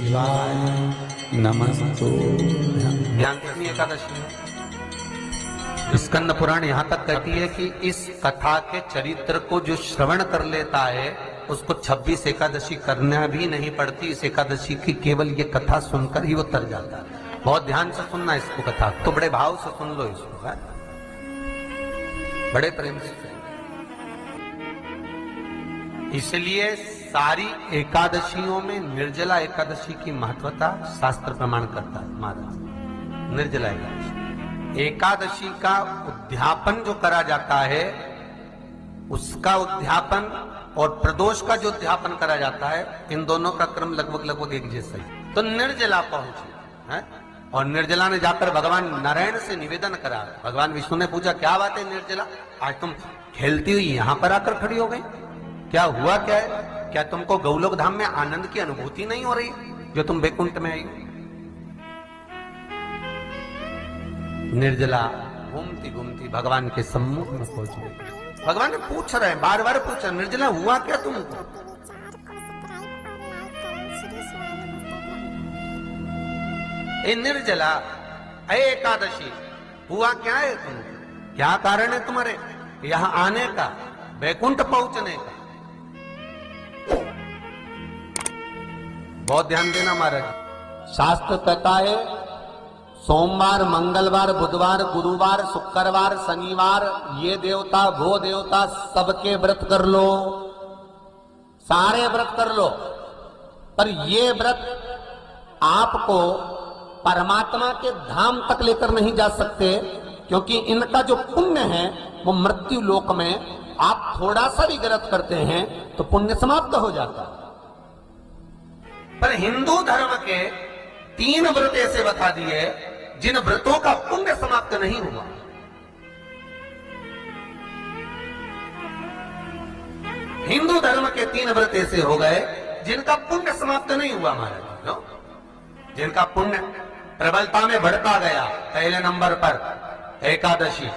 शिवाय नमस्तुभ्यं। ध्यान रखिए एकादशी में स्कंद पुराण यहाँ तक कहती है कि इस कथा के चरित्र को जो श्रवण कर लेता है उसको 26 एकादशी करना भी नहीं पड़ती। इस एकादशी की केवल ये कथा सुनकर ही वो तर जाता है। बहुत ध्यान से सुनना इसको, कथा तो बड़े भाव से सुन लो इसको, है? बड़े प्रेम से। इसलिए सारी एकादशियों में निर्जला एकादशी की महत्वता शास्त्र प्रमाण करता है। महाराज निर्जला एकादशी का उद्यापन जो करा जाता है, उसका उद्यापन और प्रदोष का जो उद्यापन करा जाता है, इन दोनों का क्रम लगभग एक जैसा ही। तो निर्जला पहुंची है और निर्जला ने जाकर भगवान नारायण से निवेदन करा। भगवान विष्णु ने पूछा, क्या बात है निर्जला, आज तुम खेलती हुई यहां पर आकर खड़ी हो गई, क्या हुआ, क्या है? क्या तुमको गौलोक धाम में आनंद की अनुभूति नहीं हो रही जो तुम बैकुंठ में आई? निर्जला घूमती घूमती भगवान के सम्मुख में पहुंच गई। भगवान ने पूछ रहे हैं, बार बार पूछा, निर्जला हुआ क्या तुमको? ए निर्जला, ए एकादशी, हुआ क्या है तुमको? क्या कारण है तुम्हारे यहां आने का, बैकुंठ पहुंचने का? बहुत ध्यान देना महाराज। शास्त्र कहता है सोमवार, मंगलवार, बुधवार, गुरुवार, शुक्रवार, शनिवार, ये देवता वो देवता सबके व्रत कर लो, सारे व्रत कर लो, पर ये व्रत आपको परमात्मा के धाम तक लेकर नहीं जा सकते, क्योंकि इनका जो पुण्य है वो मृत्यु लोक में आप थोड़ा सा भी व्रत करते हैं तो पुण्य समाप्त हो जाता है। पर हिंदू धर्म के 3 व्रत ऐसे बता दिए जिन व्रतों का पुण्य समाप्त नहीं हुआ। हिंदू धर्म के 3 व्रत ऐसे हो गए जिनका पुण्य समाप्त नहीं हुआ महाराज, जिनका पुण्य प्रबलता में बढ़ता गया। पहले नंबर पर एकादशी,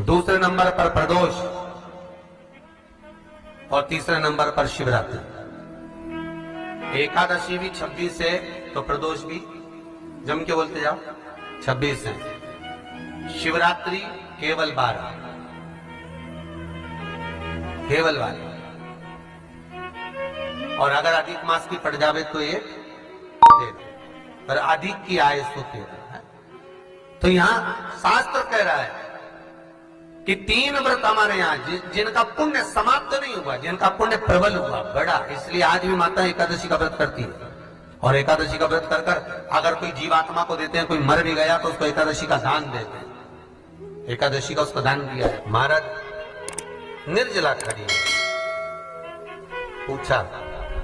दूसरे नंबर पर प्रदोष और तीसरे नंबर पर शिवरात्रि। एकादशी भी 26 है तो प्रदोष भी जम के बोलते जाओ 26 है। शिवरात्रि केवल 12, केवल 12, और अगर अधिक मास की पड़ जावे तो ये पर अधिक की आय तो 13 है। तो यहां शास्त्र कह रहा है कि 3 व्रत हमारे यहाँ जिनका पुण्य समाप्त नहीं हुआ, जिनका पुण्य प्रबल हुआ, बड़ा। इसलिए आज भी माता एकादशी का व्रत करती है, और एकादशी का व्रत कर कर अगर कोई जीवात्मा को देते हैं, कोई मर भी गया तो उसको एकादशी का दान देते हैं। एकादशी का उसको दान दिया है। महाराज निर्जला खड़ी है, पूछा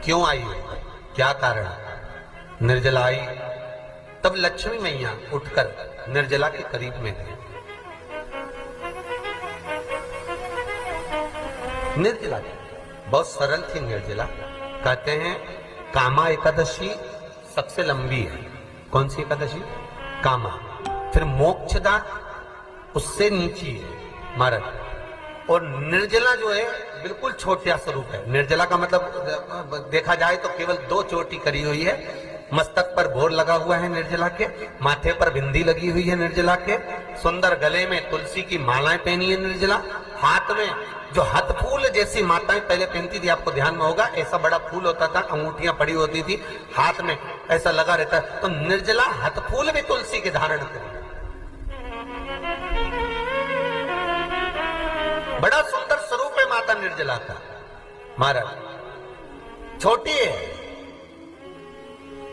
क्यों आई हो, क्या कारण? निर्जला आई तब लक्ष्मी मैया उठकर निर्जला के करीब में गई। निर्जला बहुत सरल थी निर्जला। कहते हैं कामा एकादशी सबसे लंबी है। कौन सी एकादशी? कामा। फिर मोक्षदा उससे नीची है महाराज। और निर्जला जो है बिल्कुल छोटा स्वरूप है। निर्जला का मतलब देखा जाए तो केवल 2 चोटी करी हुई है। मस्तक पर भोर लगा हुआ है निर्जला के, माथे पर बिंदी लगी हुई है निर्जला के, सुंदर गले में तुलसी की मालाएं पहनी है निर्जला, हाथ में जो हाथ फूल जैसी माताएं पहले पहनती थी, आपको ध्यान में होगा, ऐसा बड़ा फूल होता था, अंगूठियां पड़ी होती थी, हाथ में ऐसा लगा रहता है। तो निर्जला हाथ फूल भी तुलसी के धारण करी, बड़ा सुंदर स्वरूप है माता निर्जला का महाराज। छोटी है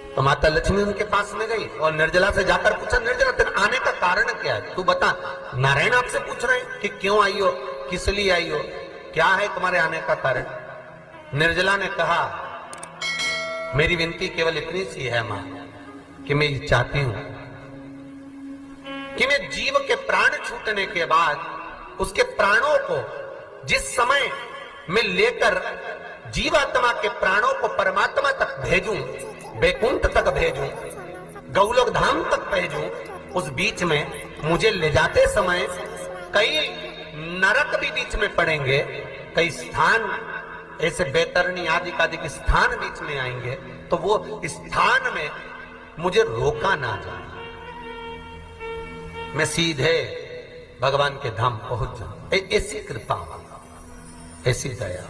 तो माता लक्ष्मी उनके पास में गई और निर्जला से जाकर पूछा, निर्जला तेरे आने का कारण क्या है, तू बता। नारायण आपसे पूछ रहे हैं कि क्यों आई हो, किस लिए आई हो, क्या है तुम्हारे आने का कारण? निर्जला ने कहा, मेरी विनती केवल इतनी सी है मां कि मैं ये चाहती हूं कि मैं जीव के प्राण छूटने के बाद उसके प्राणों को जिस समय मैं लेकर जीवात्मा के प्राणों को परमात्मा तक भेजूं, बैकुंठ तक भेजूं, गौलोक धाम तक भेजूं, उस बीच में मुझे ले जाते समय कई नरक भी बीच में पड़ेंगे, कई स्थान ऐसे बैतरणी आदि के स्थान बीच में आएंगे तो वो स्थान में मुझे रोका ना जाए, मैं सीधे भगवान के धाम पहुंच जाऊं। ऐसी कृपा, ऐसी दया।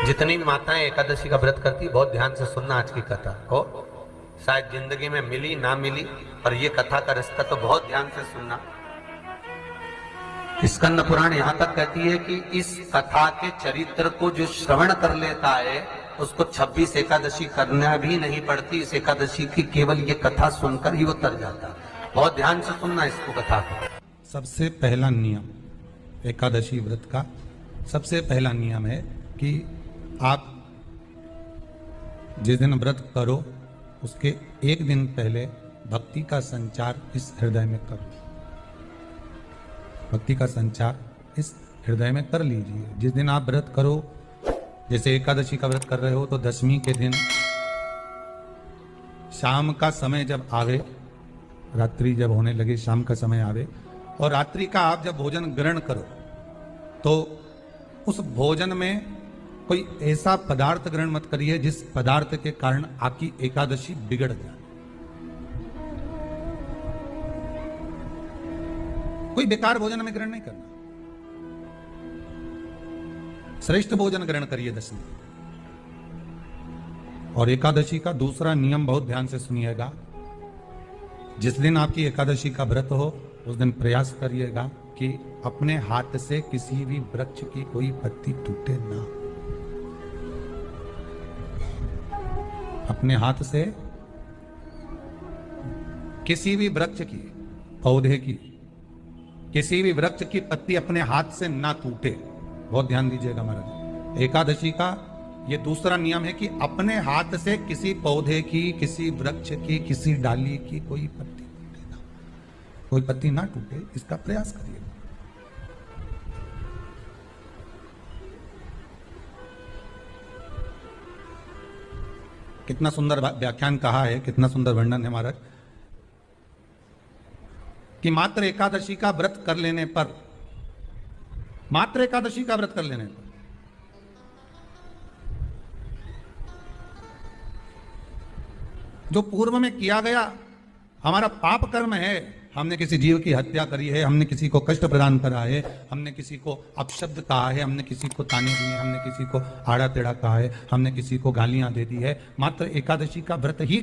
जितनी भी माताएं एकादशी का व्रत करती, बहुत ध्यान से सुनना आज की कथा को, शायद जिंदगी में मिली ना मिली, पर ये कथा का रिश्ता तो बहुत ध्यान से सुनना। स्कंद पुराण यहां तक कहती है कि इस कथा के चरित्र को जो श्रवण कर लेता है उसको 26 एकादशी करना भी नहीं पड़ती। इस एकादशी की केवल ये कथा सुनकर ही वो तर जाता। बहुत ध्यान से सुनना इसको, कथा को। सबसे पहला नियम एकादशी व्रत का, सबसे पहला नियम है कि आप जिस दिन व्रत करो उसके एक दिन पहले भक्ति का संचार इस हृदय में करो। भक्ति का संचार इस हृदय में कर लीजिए। जिस दिन आप व्रत करो, जैसे एकादशी का व्रत कर रहे हो तो दशमी के दिन शाम का समय जब आवे, रात्रि जब होने लगे, शाम का समय आवे और रात्रि का आप जब भोजन ग्रहण करो तो उस भोजन में कोई ऐसा पदार्थ ग्रहण मत करिए जिस पदार्थ के कारण आपकी एकादशी बिगड़ जाए। कोई बेकार भोजन में ग्रहण नहीं करना, श्रेष्ठ भोजन ग्रहण करिए दशमी। और एकादशी का दूसरा नियम बहुत ध्यान से सुनिएगा। जिस दिन आपकी एकादशी का व्रत हो उस दिन प्रयास करिएगा कि अपने हाथ से किसी भी वृक्ष की कोई पत्ती टूटे ना। अपने हाथ से किसी भी वृक्ष की, पौधे की, किसी भी वृक्ष की पत्ती अपने हाथ से ना टूटे। बहुत ध्यान दीजिएगा महाराज। एकादशी का ये दूसरा नियम है कि अपने हाथ से किसी पौधे की, किसी वृक्ष की, किसी डाली की कोई पत्ती टूटे ना, कोई पत्ती ना टूटे, इसका प्रयास करिए। कितना सुंदर व्याख्यान कहा है, कितना सुंदर वर्णन है महाराज कि मात्र एकादशी का व्रत कर लेने पर, मात्र एकादशी का व्रत कर लेने पर जो पूर्व में किया गया हमारा पाप कर्म है, हमने किसी जीव की हत्या करी है, हमने किसी को कष्ट प्रदान करा है, हमने किसी को अपशब्द कहा है, हमने किसी को ताने दिए, हमने किसी को आड़ा टेढ़ा कहा है, हमने किसी को गालियां दे दी है, मात्र एकादशी का व्रत ही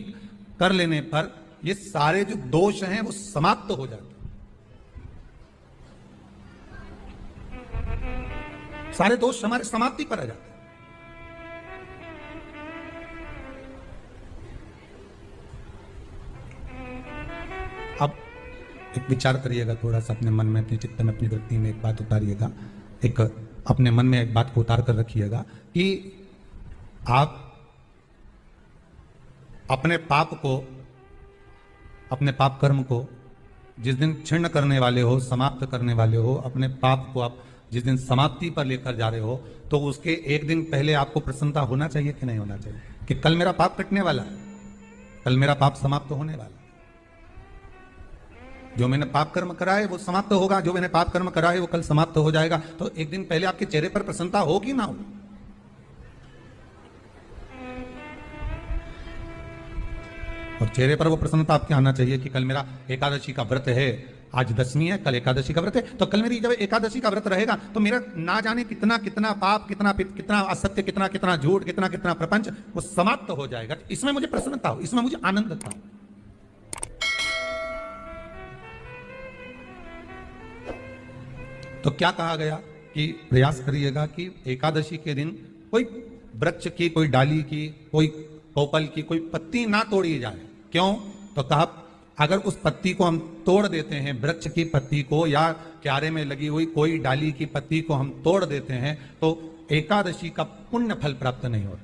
कर लेने पर ये सारे जो दोष हैं वो समाप्त हो जाते हैं। सारे दोष हमारे समाप्ति पर आ जाते हैं। अब एक विचार करिएगा थोड़ा सा अपने मन में, अपने चित्त में, अपनी वृत्ति में एक बात उतारिएगा। एक अपने मन में एक बात को उतार कर रखिएगा कि आप अपने पाप को, अपने पाप कर्म को जिस दिन क्षीण करने वाले हो, समाप्त करने वाले हो, अपने पाप को आप जिस दिन समाप्ति पर लेकर जा रहे हो तो उसके एक दिन पहले आपको प्रसन्नता होना चाहिए कि नहीं होना चाहिए कि कल मेरा पाप कटने वाला है, कल मेरा पाप समाप्त होने वाला है। जो मैंने पाप कर्म करा है वो समाप्त होगा, जो मैंने पाप कर्म करा है वो कल समाप्त हो जाएगा। तो एक दिन पहले आपके चेहरे पर प्रसन्नता हो कि ना हो? और चेहरे पर वो प्रसन्नता आपके आना चाहिए कि कल मेरा एकादशी का व्रत है, आज दशमी है, कल एकादशी का व्रत है, तो कल मेरी जब एकादशी का व्रत रहेगा तो मेरा ना जाने कितना कितना पाप, कितना असत्य, कितना झूठ, कितना प्रपंच वो समाप्त हो जाएगा। इसमें मुझे प्रसन्नता हो, इसमें मुझे आनंद था। तो क्या कहा गया कि प्रयास करिएगा कि एकादशी के दिन कोई वृक्ष की, कोई डाली की, कोई कोपल की कोई पत्ती ना तोड़ी जाए। क्यों? तो कहा अगर उस पत्ती को हम तोड़ देते हैं, वृक्ष की पत्ती को या क्यारे में लगी हुई कोई डाली की पत्ती को हम तोड़ देते हैं तो एकादशी का पुण्य फल प्राप्त नहीं होता।